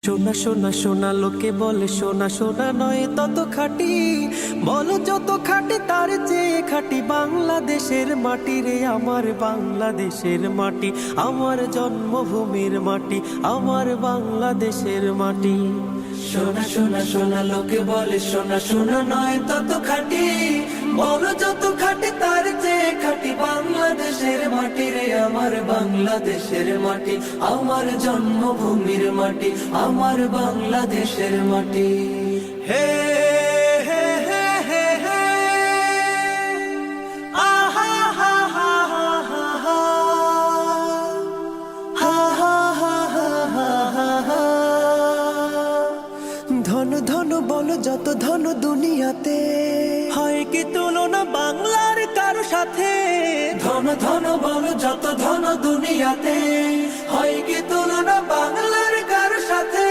সোনা সোনা সোনা লোকে বলে সোনা সোনা নয় তত খাঁটি, বলো যত খাঁটি তার চেয়ে খাঁটি বাংলাদেশের মাটি রে, আমার বাংলাদেশের মাটি, আমার জন্মভূমির মাটি, আমার বাংলাদেশের মাটি। সোনা সোনা সোনা লোকে বলে সোনা সোনা নয় তত খাঁটি, বলো যত খাঁটি তার চেয়ে খাঁটি বাংলাদেশের মাটি রে, আমার বাংলাদেশের মাটি, আমার জন্মভূমির মাটি, আমার বাংলাদেশের মাটি। হে হে হে হে হে আহা হা হা হা হা হা হা হা হা হা হা। ধন ধন বলো যত ধন দুনিয়াতে, হয় কি তুলনা বাংলার কারো সাথে? ধন ধন বলো যত ধন দুনিয়াতে, হয় কি তুলনা বাংলার কার সাথে?